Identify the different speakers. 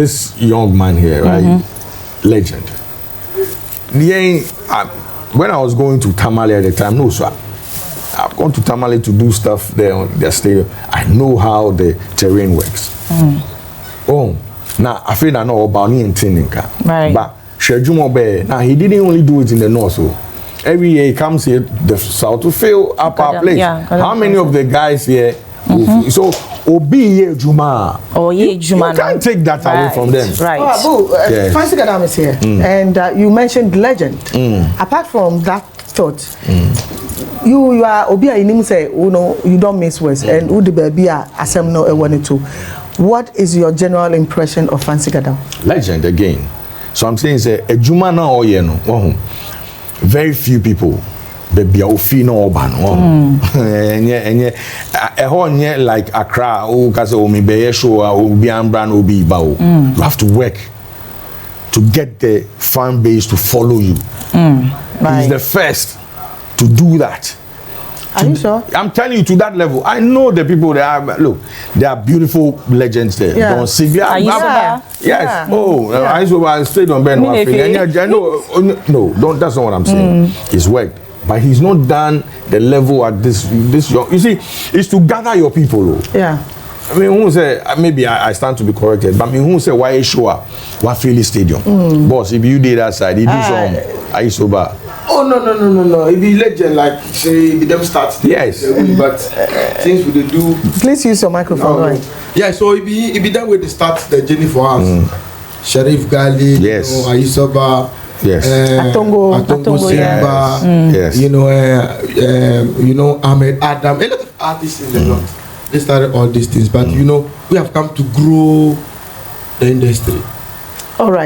Speaker 1: This young man here, right? Legend. When I was going to Tamale at the time, no, so I've gone to Tamale to do stuff there on their stadium. I know how the terrain works. Oh, now I feel I know about Ninka.
Speaker 2: Right.
Speaker 1: But Shejumo Bear, now he didn't only do it in the north, so every year he comes here, the south to fill up our place.
Speaker 2: Yeah,
Speaker 1: how many of the guys here? So Obi ye Juma.
Speaker 2: Oh ye Juma.
Speaker 1: You can't take that away from them.
Speaker 2: Right.
Speaker 3: Yes. Fancy Gadam is here, and you mentioned legend. Apart from that thought, you are Obi Inim say, you know, you don't miss words, and Udi baby asem no e too. What is your general impression of Fancy Gadam?
Speaker 1: Legend again. So I'm saying say a Juma na oye no. Very few people. Baby, I feel no urban. And like Accra, because me be show or be brand or be bao. You have to work to get the fan base to follow you. Right. He's the first to do that.
Speaker 3: Are you sure?
Speaker 1: I'm telling you, to that level. I know the people that are, look, they are beautiful legends there.
Speaker 3: Yeah.
Speaker 1: Don't see.
Speaker 2: Yes.
Speaker 1: Yeah. Oh, I stayed on Ben. No, that's not what I'm saying. He's worked. But he's not done the level at this young. You see, it's to gather your people.
Speaker 3: Yeah.
Speaker 1: I mean, who say maybe I stand to be corrected, but I mean, who say why show up? What Philly Stadium? Boss, if you did that side, you do some. Are you sober?
Speaker 4: Oh no! It be legend like say them start.
Speaker 1: Yes.
Speaker 4: But things we do.
Speaker 3: Please use your microphone. Right.
Speaker 4: Yeah. So it be that way they start the journey for us. Sheriff Gali.
Speaker 1: Yes.
Speaker 4: You know, Ayisoba.
Speaker 1: Yes.
Speaker 4: Atongo Simba.
Speaker 1: Yes.
Speaker 4: You know Ahmed Adam. A lot of artists in the north. They started all these things, but you know we have come to grow the industry.
Speaker 3: All right.